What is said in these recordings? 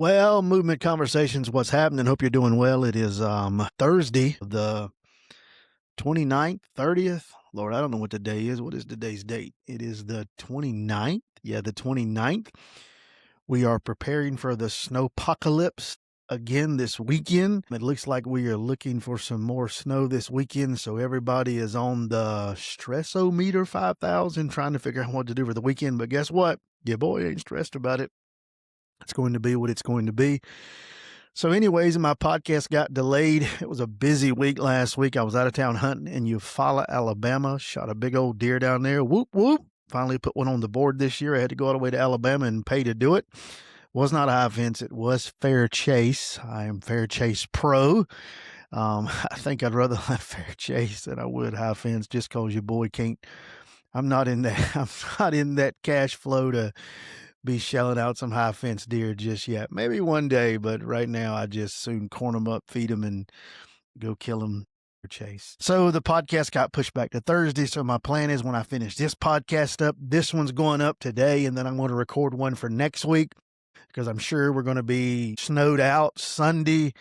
Well, movement conversations, what's happening? Hope you're doing well. It is Thursday, the 29th, 30th. Lord, I don't know what the day is. What is today's date? It is the 29th. Yeah, the 29th. We are preparing for the snowpocalypse again this weekend. It looks like we are looking for some more snow this weekend, so everybody is on the stressometer 5,000 trying to figure out what to do for the weekend. But guess what? Your boy ain't stressed about it. It's going to be what it's going to be. So, anyways, my podcast got delayed. It was a busy week last week. I was out of town hunting in Eufaula, Alabama. Shot a big old deer down there. Whoop, whoop. Finally put one on the board this year. I had to go all the way to Alabama and pay to do it. Was not a high fence. It was fair chase. I am fair chase pro. I think I'd rather have fair chase than I would high fence just because your boy can't. I'm not in that. I'm not in that cash flow to be shelling out some high fence deer just yet. Maybe one day, but right now I just soon corn them up, feed them, and go kill them for chase. So the podcast got pushed back to Thursday. So my plan is when I finish this podcast up, this one's going up today, and then I'm going to record one for next week because I'm sure we're going to be snowed out Sunday,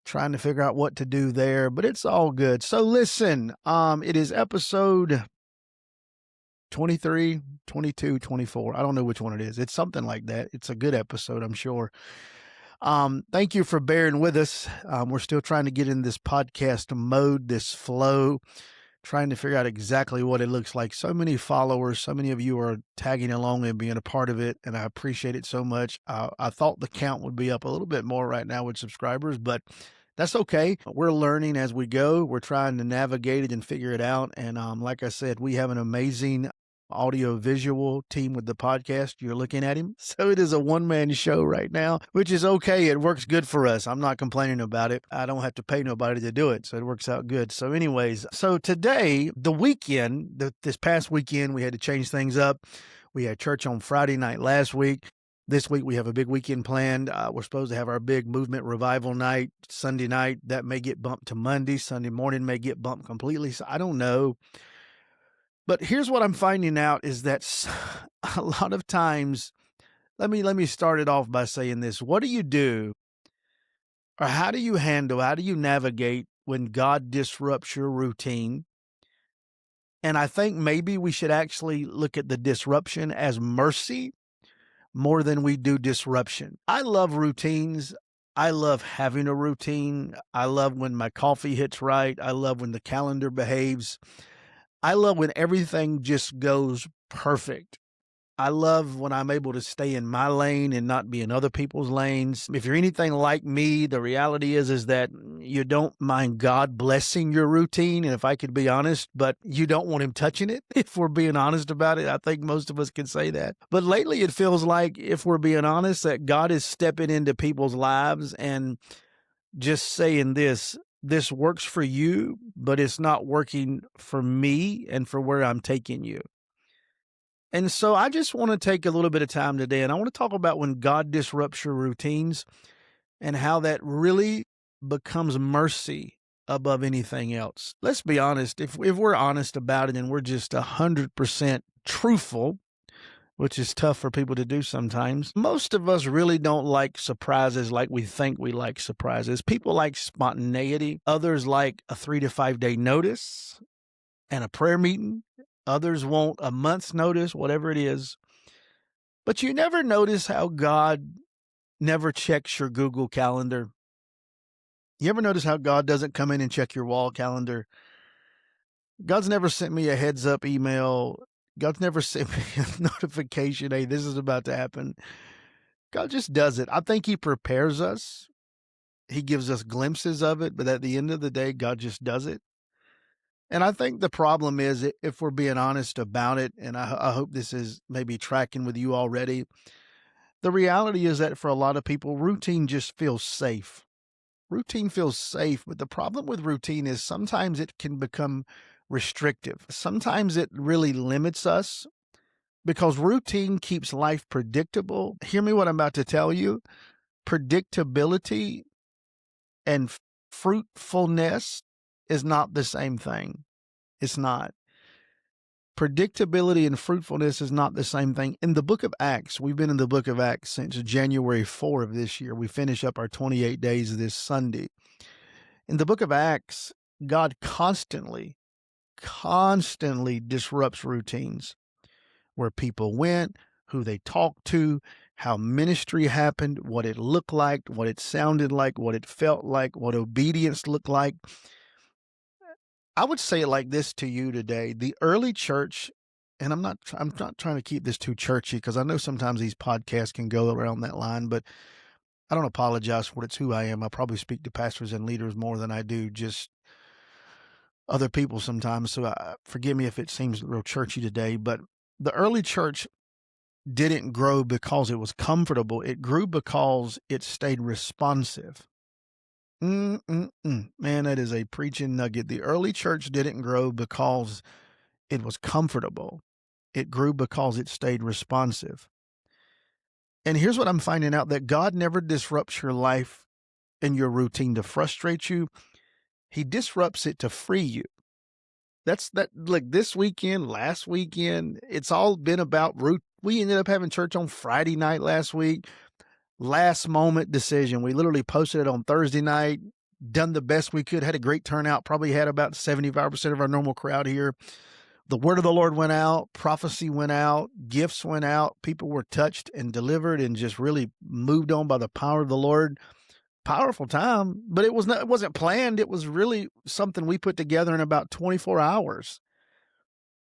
trying to figure out what to do there, but it's all good. So listen, it is episode 23, 22, 24. I don't know which one it is. It's something like that. It's a good episode, I'm sure. Thank you for bearing with us. We're still trying to get in this podcast mode, this flow, trying to figure out exactly what it looks like. So many followers, so many of you are tagging along and being a part of it, and I appreciate it so much. I thought the count would be up a little bit more right now with subscribers, but that's okay. We're learning as we go. We're trying to navigate it and figure it out. And like I said, we have an amazing audio visual team with the podcast. You're looking at him. So it is a one-man show right now, which is okay. It works good for us. I'm not complaining about it. I don't have to pay nobody to do it. So it works out good. So anyways, so today, the weekend, this past weekend, we had to change things up. We had church on Friday night last week. This week, we have a big weekend planned. We're supposed to have our big movement revival night Sunday night. That may get bumped to Monday. Sunday morning may get bumped completely. So I don't know. But here's what I'm finding out is that a lot of times, let me start it off by saying this. What do you do, or how do you navigate when God disrupts your routine? And I think maybe we should actually look at the disruption as mercy more than we do disruption. I love routines. I love having a routine. I love when my coffee hits right. I love when the calendar behaves. I love when everything just goes perfect. I love when I'm able to stay in my lane and not be in other people's lanes. If you're anything like me, the reality is that you don't mind God blessing your routine. And if I could be honest, but you don't want him touching it. If we're being honest about it, I think most of us can say that. But lately it feels like, if we're being honest, that God is stepping into people's lives and just saying this works for you, but it's not working for me and for where I'm taking you. And so I just want to take a little bit of time today, and I want to talk about when God disrupts your routines and how that really becomes mercy above anything else. Let's be honest. If we're honest about it and we're just 100% truthful, which is tough for people to do sometimes, most of us really don't like surprises like we think we like surprises. People like spontaneity. Others like a 3 to 5 day notice and a prayer meeting. Others want a month's notice, whatever it is. But you never notice how God never checks your Google Calendar. You ever notice how God doesn't come in and check your wall calendar? God's never sent me a heads up email. God's never sent me a notification, hey, this is about to happen. God just does it. I think he prepares us. He gives us glimpses of it, but at the end of the day, God just does it. And I think the problem is, if we're being honest about it, and I hope this is maybe tracking with you already, the reality is that for a lot of people, routine just feels safe. Routine feels safe, but the problem with routine is sometimes it can become restrictive. Sometimes it really limits us because routine keeps life predictable. Hear me what I'm about to tell you. Predictability and fruitfulness is not the same thing. It's not. predictability and fruitfulness is not the same thing. In the book of Acts, we've been in the book of Acts since January 4 of this year. We finish up our 28 days this Sunday. In the book of Acts, God constantly disrupts routines, where people went, who they talked to, how ministry happened, what it looked like, what it sounded like, what it felt like, what obedience looked like. I would say it like this to you today. The early church, and I'm not trying to keep this too churchy, because I know sometimes these podcasts can go around that line, but I don't apologize for it. It's who I am. I probably speak to pastors and leaders more than I do just other people sometimes. So forgive me if it seems real churchy today, but the early church didn't grow because it was comfortable. It grew because it stayed responsive. Man, that is a preaching nugget. The early church didn't grow because it was comfortable. It grew because it stayed responsive. And here's what I'm finding out, that God never disrupts your life and your routine to frustrate you. He disrupts it to free you. Like this weekend, last weekend, it's all been about root. We ended up having church on Friday night last week. Last moment decision. We literally posted it on Thursday night, done the best we could, had a great turnout, probably had about 75% of our normal crowd here. The word of the Lord went out, prophecy went out, gifts went out, people were touched and delivered and just really moved on by the power of the Lord. Powerful time, but it wasn't planned. It was really something we put together in about 24 hours.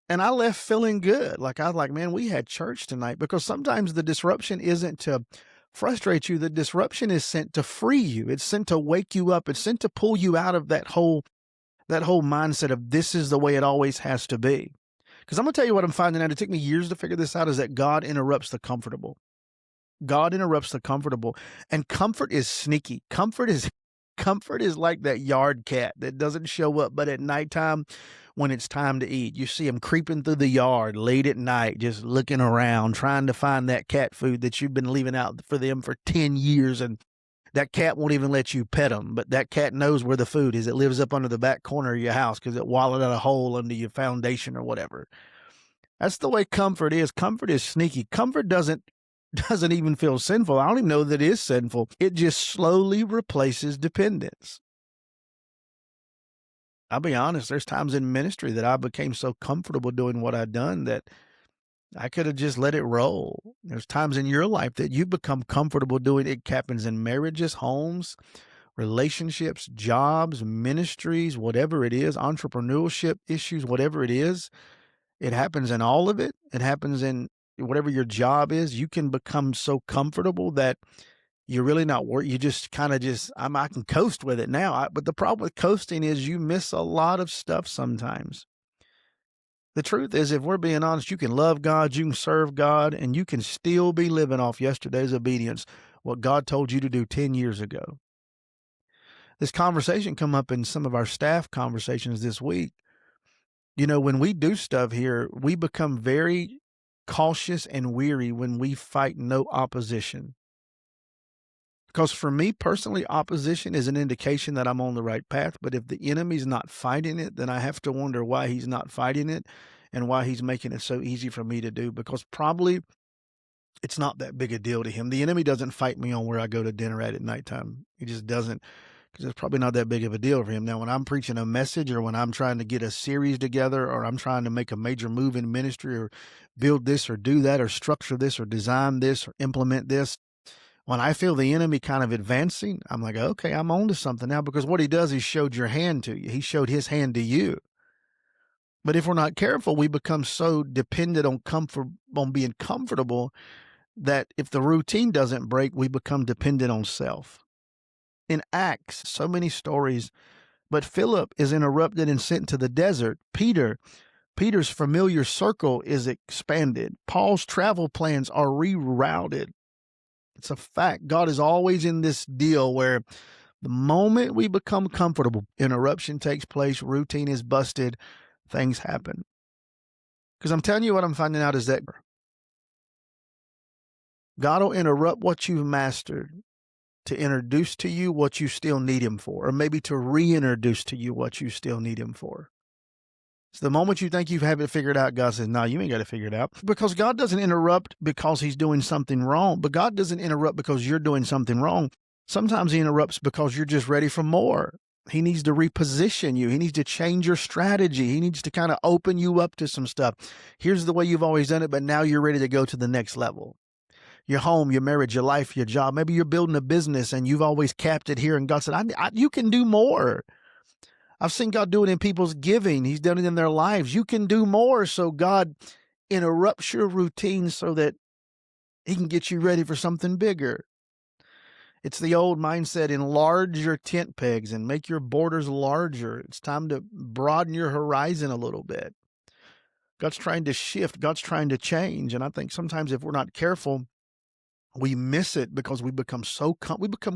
And I left feeling good. I was like, man, we had church tonight, because sometimes the disruption isn't to frustrate you. The disruption is sent to free you. It's sent to wake you up. It's sent to pull you out of that whole mindset of this is the way it always has to be. Because I'm going to tell you what I'm finding out. It took me years to figure this out, is that God interrupts the comfortable. God interrupts the comfortable, and comfort is sneaky. Comfort is like that yard cat that doesn't show up, but at nighttime when it's time to eat, you see him creeping through the yard late at night, just looking around, trying to find that cat food that you've been leaving out for them for 10 years. And that cat won't even let you pet them, but that cat knows where the food is. It lives up under the back corner of your house because it wallowed out a hole under your foundation or whatever. That's the way comfort is. Comfort is sneaky. Comfort doesn't even feel sinful. I don't even know that it is sinful. It just slowly replaces dependence. I'll be honest, there's times in ministry that I became so comfortable doing what I'd done that I could have just let it roll. There's times in your life that you become comfortable doing it. It happens in marriages, homes, relationships, jobs, ministries, whatever it is, entrepreneurship issues, whatever it is. It happens in all of it. It happens in whatever your job is. You can become so comfortable that you're really not worried. You just kind of I can coast with it now. But the problem with coasting is you miss a lot of stuff sometimes. The truth is, if we're being honest, you can love God, you can serve God, and you can still be living off yesterday's obedience, what God told you to do 10 years ago. This conversation come up in some of our staff conversations this week. You know, when we do stuff here, we become very cautious and weary when we fight no opposition. Because for me personally, opposition is an indication that I'm on the right path. But if the enemy's not fighting it, then I have to wonder why he's not fighting it and why he's making it so easy for me to do. Because probably it's not that big a deal to him. The enemy doesn't fight me on where I go to dinner at nighttime. He just doesn't, because it's probably not that big of a deal for him. Now, when I'm preaching a message, or when I'm trying to get a series together, or I'm trying to make a major move in ministry, or build this or do that, or structure this or design this or implement this, when I feel the enemy kind of advancing, I'm like, okay, I'm on to something now, because what he does is showed your hand to you. He showed his hand to you. But if we're not careful, we become so dependent on being comfortable, that if the routine doesn't break, we become dependent on self. In Acts, so many stories, but Philip is interrupted and sent to the desert. Peter's familiar circle is expanded. Paul's travel plans are rerouted. It's a fact. God is always in this deal where the moment we become comfortable, interruption takes place, routine is busted, things happen. Because I'm telling you, what I'm finding out is that God will interrupt what you've mastered to introduce to you what you still need him for, or maybe to reintroduce to you what you still need him for. So the moment you think you have it figured out, God says, no, you ain't got to figure it out. Because God doesn't interrupt because he's doing something wrong, but God doesn't interrupt because you're doing something wrong. Sometimes he interrupts because you're just ready for more. He needs to reposition you. He needs to change your strategy. He needs to kind of open you up to some stuff. Here's the way you've always done it, but now you're ready to go to the next level. Your home, your marriage, your life, your job. Maybe you're building a business and you've always capped it here, and God said, you can do more. I've seen God do it in people's giving. He's done it in their lives. You can do more. So God interrupts your routine so that he can get you ready for something bigger. It's the old mindset: enlarge your tent pegs and make your borders larger. It's time to broaden your horizon a little bit. God's trying to shift. God's trying to change. And I think sometimes if we're not careful, we miss it because we become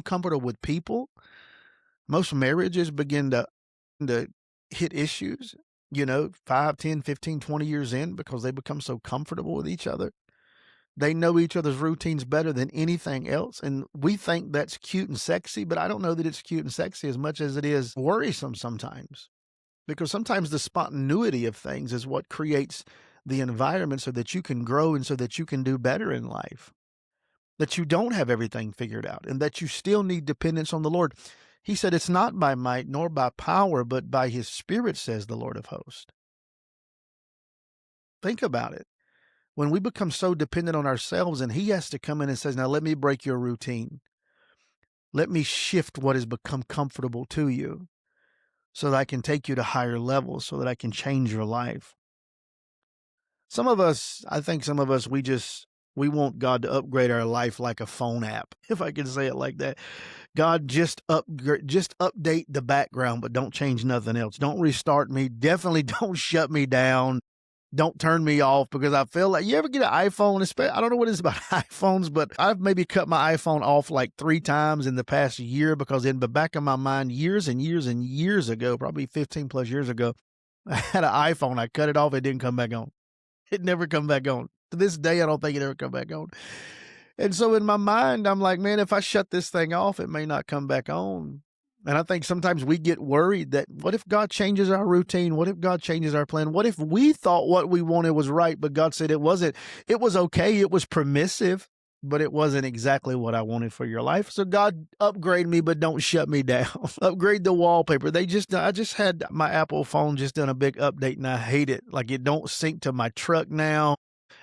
comfortable with people. Most marriages begin to hit issues, 5, 10, 15, 20 years in, because they become so comfortable with each other. They know each other's routines better than anything else. And we think that's cute and sexy, but I don't know that it's cute and sexy as much as it is worrisome sometimes. Because sometimes the spontaneity of things is what creates the environment so that you can grow and so that you can do better in life. That you don't have everything figured out and that you still need dependence on the Lord. He said, it's not by might nor by power, but by his Spirit, says the Lord of hosts. Think about it. When we become so dependent on ourselves and he has to come in and says, now let me break your routine. Let me shift what has become comfortable to you so that I can take you to higher levels, so that I can change your life. I think some of us, we want God to upgrade our life like a phone app, if I can say it like that. God, just update the background, but don't change nothing else. Don't restart me. Definitely don't shut me down. Don't turn me off, because I feel like, you ever get an iPhone? I don't know what it is about iPhones, but I've maybe cut my iPhone off like 3 times in the past year, because in the back of my mind, years and years and years ago, probably 15 plus years ago, I had an iPhone. I cut it off. It didn't come back on. It never come back on. To this day, I don't think it ever come back on. And so in my mind, I'm like, man, if I shut this thing off, it may not come back on. And I think sometimes we get worried that, what if God changes our routine? What if God changes our plan? What if we thought what we wanted was right, but God said it wasn't? It was okay. It was permissive, but it wasn't exactly what I wanted for your life. So God, upgrade me, but don't shut me down. Upgrade the wallpaper. I just had my Apple phone just done a big update and I hate it. Like, it don't sync to my truck now.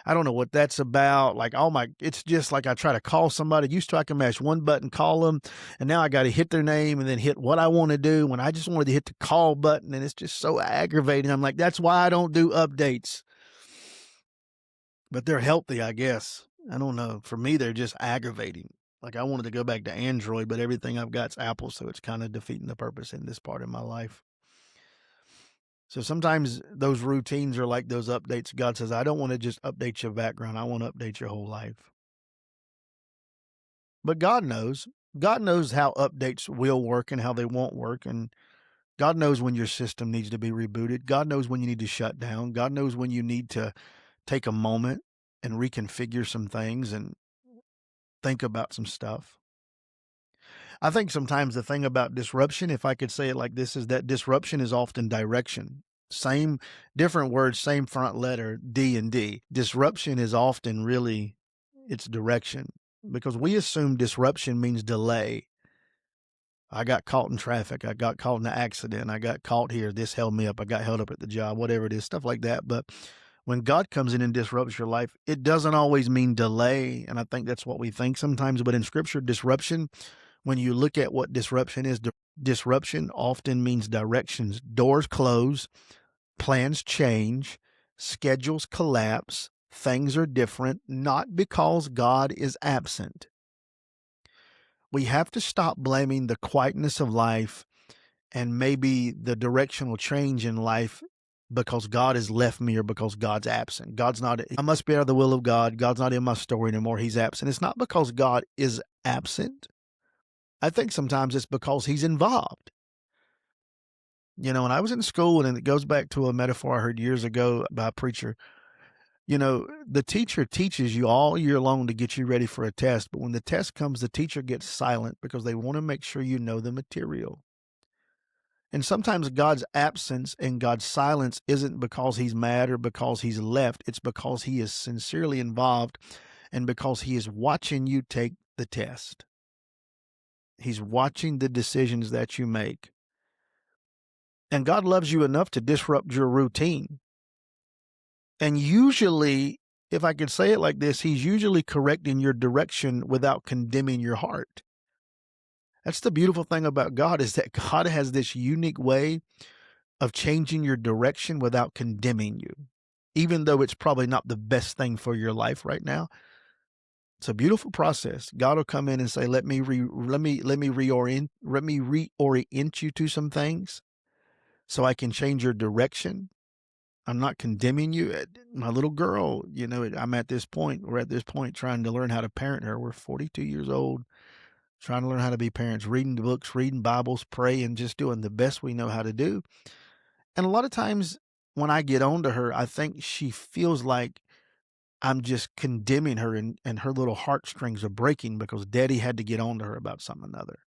I don't know what that's about. Like, it's just like I try to call somebody. Used to, I can mash one button, call them, and now I got to hit their name and then hit what I want to do when I just wanted to hit the call button, and it's just so aggravating. I'm like, that's why I don't do updates. But they're healthy, I guess. I don't know. For me, they're just aggravating. Like, I wanted to go back to Android, but everything I've got's Apple, so it's kind of defeating the purpose in this part of my life. So sometimes those routines are like those updates. God says, I don't want to just update your background. I want to update your whole life. But God knows. God knows how updates will work and how they won't work. And God knows when your system needs to be rebooted. God knows when you need to shut down. God knows when you need to take a moment and reconfigure some things and think about some stuff. I think sometimes the thing about disruption, if I could say it like this, is that disruption is often direction. Same, different words, same front letter, D and D. Disruption is often really, it's direction, because we assume disruption means delay. I got caught in traffic. I got caught in an accident. I got caught here. This held me up. I got held up at the job, whatever it is, stuff like that. But when God comes in and disrupts your life, it doesn't always mean delay. And I think that's what we think sometimes. But in Scripture, disruption, when you look at what disruption is, disruption often means directions. Doors close, plans change, schedules collapse, things are different, not because God is absent. We have to stop blaming the quietness of life and maybe the directional change in life because God has left me or because God's absent. I must be out of the will of God. God's not in my story anymore. He's absent. It's not because God is absent. I think sometimes it's because he's involved. When I was in school, and it goes back to a metaphor I heard years ago by a preacher, the teacher teaches you all year long to get you ready for a test. But when the test comes, the teacher gets silent because they want to make sure you know the material. And sometimes God's absence and God's silence isn't because he's mad or because he's left. It's because he is sincerely involved and because he is watching you take the test. He's watching the decisions that you make. And God loves you enough to disrupt your routine. And usually, if I could say it like this, he's usually correcting your direction without condemning your heart. That's the beautiful thing about God, is that God has this unique way of changing your direction without condemning you, even though it's probably not the best thing for your life right now. It's a beautiful process. God will come in and say, let me reorient you to some things so I can change your direction. I'm not condemning you. My little girl, I'm at this point, we're at this point trying to learn how to parent her. We're 42 years old, trying to learn how to be parents, reading the books, reading Bibles, praying, just doing the best we know how to do. And a lot of times when I get on to her, I think she feels like I'm just condemning her, and her little heartstrings are breaking because daddy had to get on to her about something or another.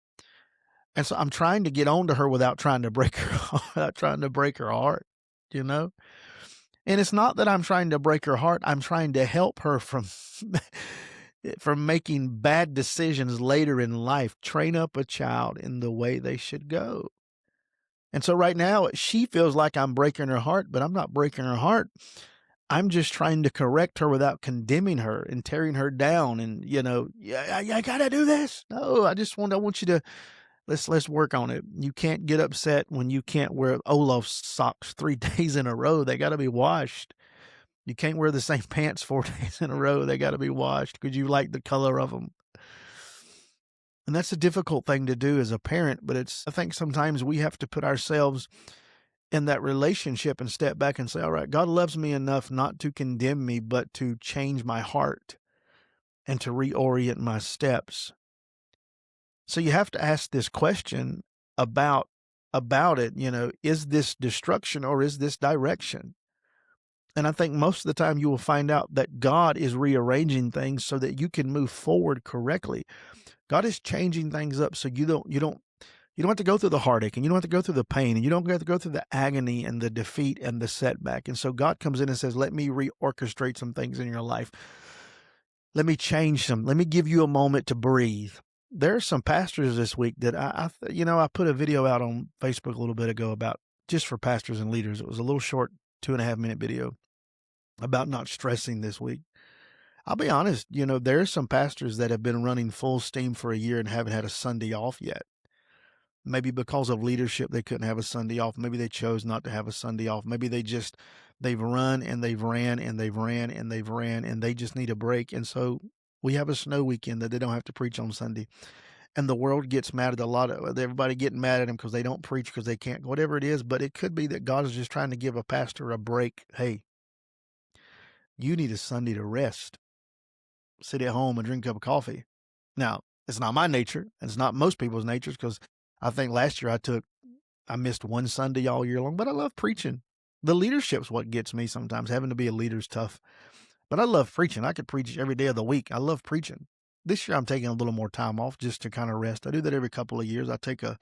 And so I'm trying to get on to her without trying to break her, without trying to break her heart, you know? And it's not that I'm trying to break her heart. I'm trying to help her from from making bad decisions later in life. Train up a child in the way they should go. And so right now she feels like I'm breaking her heart, but I'm not breaking her heart. I'm just trying to correct her without condemning her and tearing her down. And, yeah, I gotta do this. No, I want you to, let's work on it. You can't get upset when you can't wear Olaf socks 3 days in a row. They gotta be washed. You can't wear the same pants 4 days in a row. They gotta be washed because you like the color of them. And that's a difficult thing to do as a parent, but I think sometimes we have to put ourselves in that relationship and step back and say, all right, God loves me enough not to condemn me, but to change my heart and to reorient my steps. So you have to ask this question about it, is this destruction or is this direction? And I think most of the time you will find out that God is rearranging things so that you can move forward correctly. God is changing things up so you don't have to go through the heartache, and you don't have to go through the pain, and you don't have to go through the agony and the defeat and the setback. And so God comes in and says, let me reorchestrate some things in your life. Let me change some. Let me give you a moment to breathe. There are some pastors this week that I put a video out on Facebook a little bit ago about just for pastors and leaders. It was a little short 2.5-minute video about not stressing this week. I'll be honest, there are some pastors that have been running full steam for a year and haven't had a Sunday off yet. Maybe because of leadership, they couldn't have a Sunday off. Maybe they chose not to have a Sunday off. Maybe they've run and they've ran and they've ran and they've ran and they just need a break. And so we have a snow weekend that they don't have to preach on Sunday. And the world gets mad at everybody getting mad at them because they don't preach because they can't, whatever it is. But it could be that God is just trying to give a pastor a break. Hey, you need a Sunday to rest. Sit at home and drink a cup of coffee. Now, it's not my nature. And it's not most people's natures, because I think last year I missed one Sunday all year long, but I love preaching. The leadership's what gets me sometimes. Having to be a leader's tough. But I love preaching. I could preach every day of the week. I love preaching. This year I'm taking a little more time off just to kind of rest. I do that every couple of years. I take a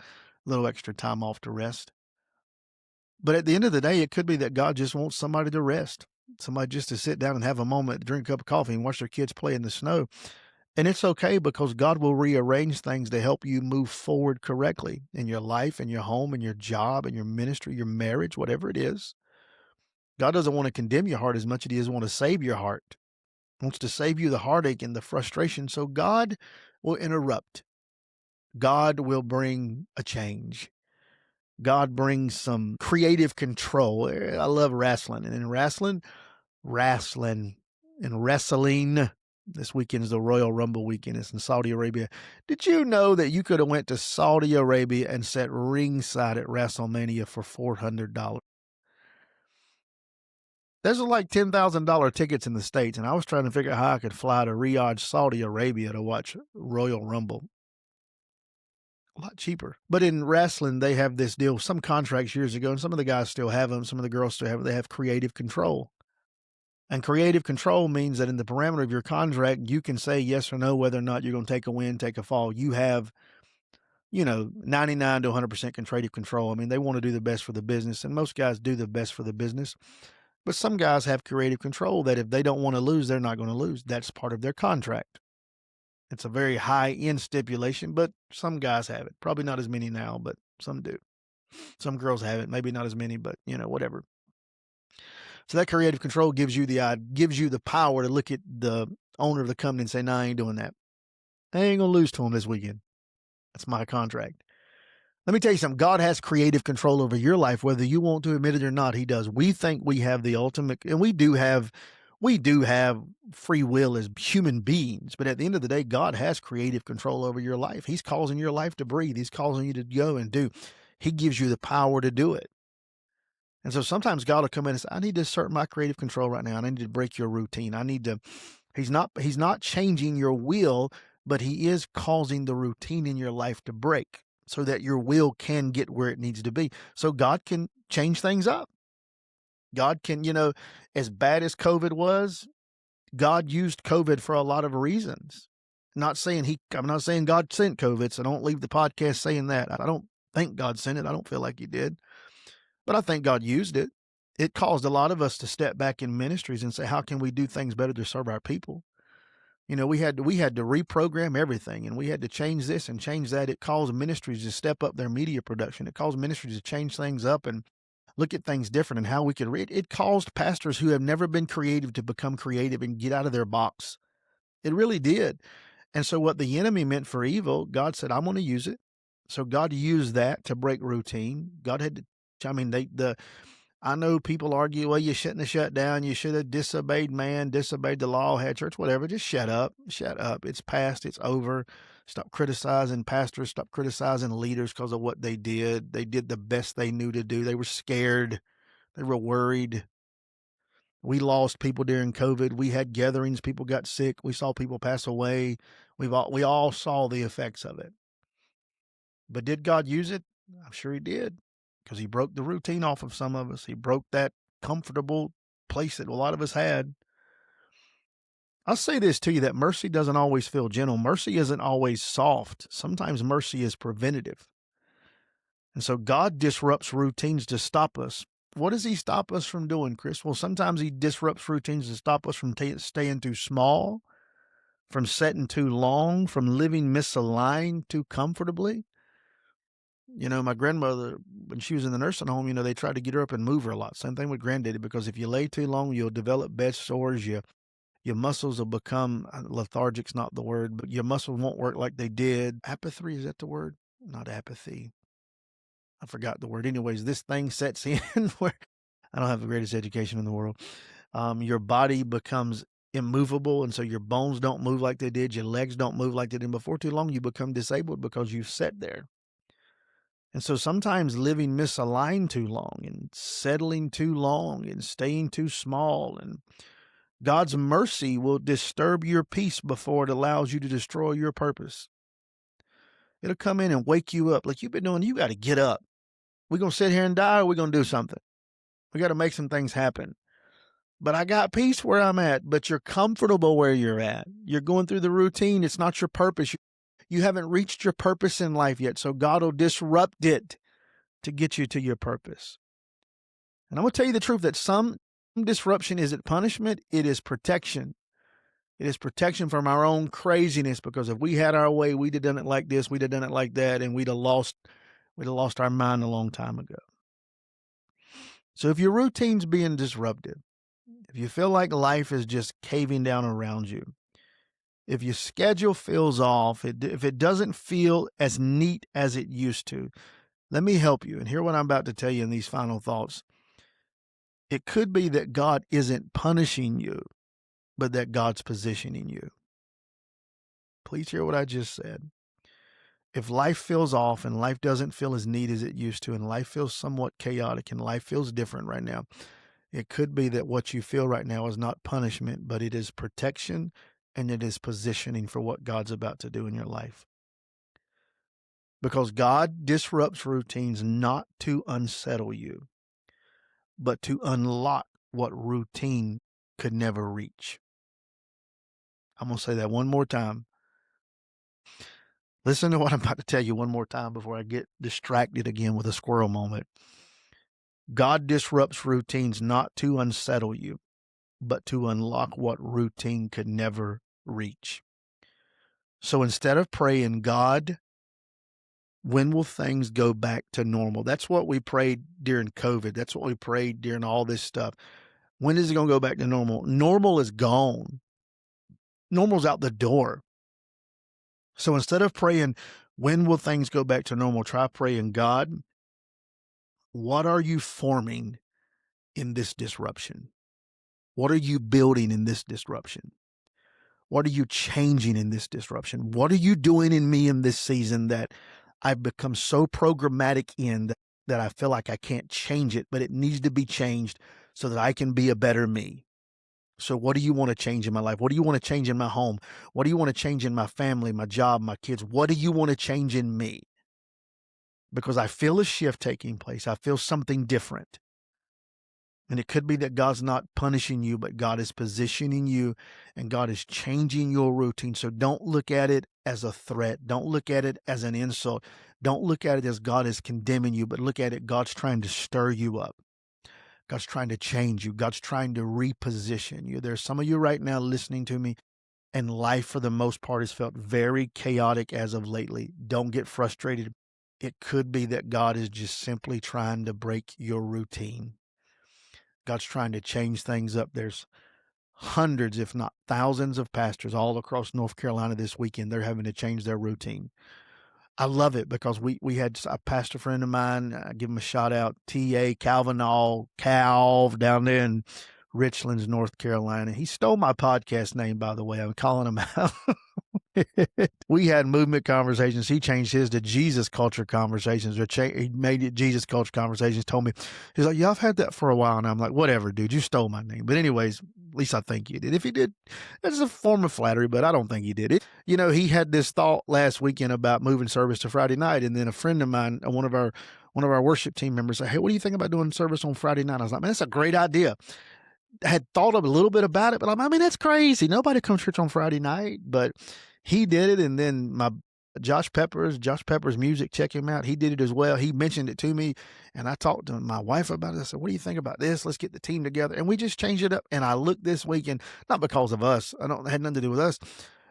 little extra time off to rest. But at the end of the day, it could be that God just wants somebody to rest. Somebody just to sit down and have a moment, drink a cup of coffee and watch their kids play in the snow. And it's okay, because God will rearrange things to help you move forward correctly in your life, in your home, in your job, in your ministry, your marriage, whatever it is. God doesn't want to condemn your heart as much as he does want to save your heart. He wants to save you the heartache and the frustration. So God will interrupt. God will bring a change. God brings some creative control. I love wrestling. And in wrestling, and wrestling, this weekend is the Royal Rumble weekend. It's in Saudi Arabia. Did you know that you could have went to Saudi Arabia and sat ringside at WrestleMania for $400? There's like $10,000 tickets in the States, and I was trying to figure out how I could fly to Riyadh, Saudi Arabia to watch Royal Rumble. A lot cheaper. But in wrestling, they have this deal, some contracts years ago, and some of the guys still have them, some of the girls still have them. They have creative control. And creative control means that in the parameter of your contract, you can say yes or no whether or not you're going to take a win, take a fall. You have 99 to 100% creative control. I mean, they want to do the best for the business, and most guys do the best for the business. But some guys have creative control that if they don't want to lose, they're not going to lose. That's part of their contract. It's a very high end stipulation, but some guys have it. Probably not as many now, but some do. Some girls have it. Maybe not as many, but whatever. So that creative control gives you the power to look at the owner of the company and say, "No, I ain't doing that. I ain't gonna lose to him this weekend. That's my contract." Let me tell you something. God has creative control over your life, whether you want to admit it or not. He does. We think we have the ultimate, and we do have free will as human beings. But at the end of the day, God has creative control over your life. He's causing your life to breathe. He's causing you to go and do. He gives you the power to do it. And so sometimes God will come in and say, "I need to assert my creative control right now. And I need to break your routine. I need to." He's not changing your will, but he is causing the routine in your life to break, so that your will can get where it needs to be. So God can change things up. God can, as bad as COVID was, God used COVID for a lot of reasons. I'm not saying God sent COVID, so don't leave the podcast saying that. I don't think God sent it. I don't feel like he did. But I think God used it. It caused a lot of us to step back in ministries and say, how can we do things better to serve our people? We had to reprogram everything, and we had to change this and change that. It caused ministries to step up their media production. It caused ministries to change things up and look at things different and how we could read. It caused pastors who have never been creative to become creative and get out of their box. It really did. And so what the enemy meant for evil, God said, I'm going to use it. So God used that to break routine. God had to, I know people argue, well, you shouldn't have shut down. You should have disobeyed man, disobeyed the law, had church, whatever. Just shut up. Shut up. It's past. It's over. Stop criticizing pastors. Stop criticizing leaders because of what they did. They did the best they knew to do. They were scared. They were worried. We lost people during COVID. We had gatherings. People got sick. We saw people pass away. We all saw the effects of it. But did God use it? I'm sure he did, because he broke the routine off of some of us. He broke that comfortable place that a lot of us had. I'll say this to you, that mercy doesn't always feel gentle. Mercy isn't always soft. Sometimes mercy is preventative. And so God disrupts routines to stop us. What does he stop us from doing, Chris? Well, sometimes he disrupts routines to stop us from staying too small, from setting too long, from living misaligned too comfortably. My grandmother, when she was in the nursing home, they tried to get her up and move her a lot. Same thing with granddaddy, because if you lay too long, you'll develop bed sores. Your muscles will become lethargic's not the word, but your muscles won't work like they did. Apathy, is that the word? Not apathy. I forgot the word. Anyways, this thing sets in where I don't have the greatest education in the world. Your body becomes immovable, and so your bones don't move like they did. Your legs don't move like they did. Before too long, you become disabled because you've sat there. And so sometimes living misaligned too long and settling too long and staying too small, and God's mercy will disturb your peace before it allows you to destroy your purpose. It'll come in and wake you up. Like you've been doing, you got to get up. We're going to sit here and die, or we're going to do something. We got to make some things happen. But I got peace where I'm at, but you're comfortable where you're at. You're going through the routine. It's not your purpose. You haven't reached your purpose in life yet, so God will disrupt it to get you to your purpose. And I'm going to tell you the truth, that some disruption isn't punishment, it is protection. It is protection from our own craziness, because if we had our way, we'd have done it like this, we'd have done it like that, and we'd have lost our mind a long time ago. So if your routine's being disrupted, if you feel like life is just caving down around you, if your schedule feels off, if it doesn't feel as neat as it used to, let me help you. And hear what I'm about to tell you in these final thoughts. It could be that God isn't punishing you, but that God's positioning you. Please hear what I just said. If life feels off and life doesn't feel as neat as it used to, and life feels somewhat chaotic and life feels different right now, it could be that what you feel right now is not punishment, but it is protection, and it is positioning for what God's about to do in your life. Because God disrupts routines not to unsettle you, but to unlock what routine could never reach. I'm going to say that one more time. Listen to what I'm about to tell you one more time before I get distracted again with a squirrel moment. God disrupts routines not to unsettle you, but to unlock what routine could never reach. So instead of praying, God, when will things go back to normal? That's what we prayed during COVID. That's what we prayed during all this stuff. When is it going to go back to normal? Normal is gone. Normal's out the door. So instead of praying, when will things go back to normal? Try praying, God, what are you forming in this disruption? What are you building in this disruption? What are you changing in this disruption? What are you doing in me in this season that I've become so programmatic in that I feel like I can't change it, but it needs to be changed so that I can be a better me? So what do you want to change in my life? What do you want to change in my home? What do you want to change in my family, my job, my kids? What do you want to change in me? Because I feel a shift taking place. I feel something different. And it could be that God's not punishing you, but God is positioning you and God is changing your routine. So don't look at it as a threat. Don't look at it as an insult. Don't look at it as God is condemning you, but look at it, God's trying to stir you up. God's trying to change you. God's trying to reposition you. There's some of you right now listening to me, and life for the most part has felt very chaotic as of lately. Don't get frustrated. It could be that God is just simply trying to break your routine. God's trying to change things up. There's hundreds, if not thousands, of pastors all across North Carolina this weekend. They're having to change their routine. I love it because we had a pastor friend of mine, I give him a shout out, T.A. Calvinall, Calv, down there in Richlands, North Carolina. He stole my podcast name, by the way. I'm calling him out. We had movement conversations. He changed his to Jesus culture conversations, or he made it Jesus culture conversations. Told me, he's like, yeah, I've had that for a while. And I'm like, whatever, dude, you stole my name. But anyways, at least I think you did. If he did, that's a form of flattery, but I don't think he did it. You know, he had this thought last weekend about moving service to Friday night. And then a friend of mine, one of our worship team members said, hey, what do you think about doing service on Friday night? I was like, man, that's a great idea. Had thought a little bit about it, but I mean, that's crazy. Nobody comes to church on Friday night, but he did it. And then my Josh Peppers Music, check him out. He did it as well. He mentioned it to me, and I talked to my wife about it. I said, what do you think about this? Let's get the team together. And we just changed it up. And I looked this weekend, not because of us. It had nothing to do with us,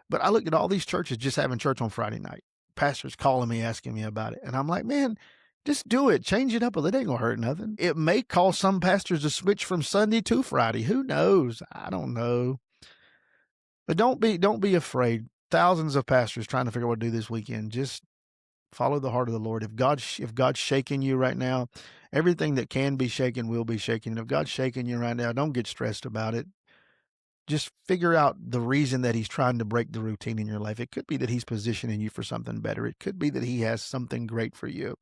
but I looked at all these churches just having church on Friday night. Pastors calling me, asking me about it. And I'm like, man, just do it. Change it up. It ain't going to hurt nothing. It may cause some pastors to switch from Sunday to Friday. Who knows? I don't know. But don't be afraid. Thousands of pastors trying to figure out what to do this weekend. Just follow the heart of the Lord. If God's shaking you right now, everything that can be shaken will be shaken. And if God's shaking you right now, don't get stressed about it. Just figure out the reason that he's trying to break the routine in your life. It could be that he's positioning you for something better. It could be that he has something great for you.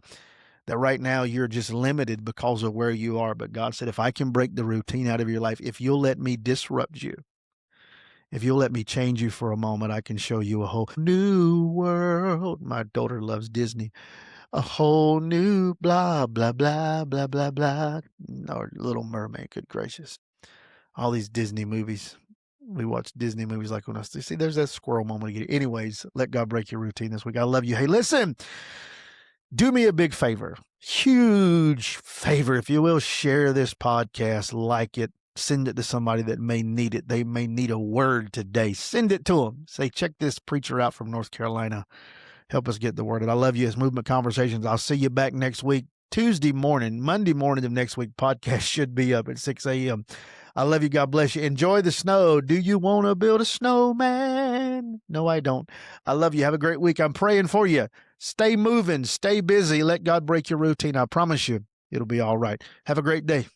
That right now you're just limited because of where you are. But God said, if I can break the routine out of your life, if you'll let me disrupt you, if you'll let me change you for a moment, I can show you a whole new world. My daughter loves Disney. A whole new blah, blah, blah, blah, blah, blah. Or Little Mermaid, good gracious. All these Disney movies. We watch Disney movies like when I see, there's that squirrel moment again. Anyways, let God break your routine this week. I love you. Hey, listen, do me a big favor, huge favor, if you will, share this podcast, like it, send it to somebody that may need it. They may need a word today. Send it to them. Say, check this preacher out from North Carolina. Help us get the word out. I love you. It's Movement Conversations. I'll see you back next week, Tuesday morning, Monday morning of next week. Podcast should be up at 6 a.m. I love you. God bless you. Enjoy the snow. Do you want to build a snowman? No, I don't. I love you. Have a great week. I'm praying for you. Stay moving. Stay busy. Let God break your routine. I promise you, it'll be all right. Have a great day.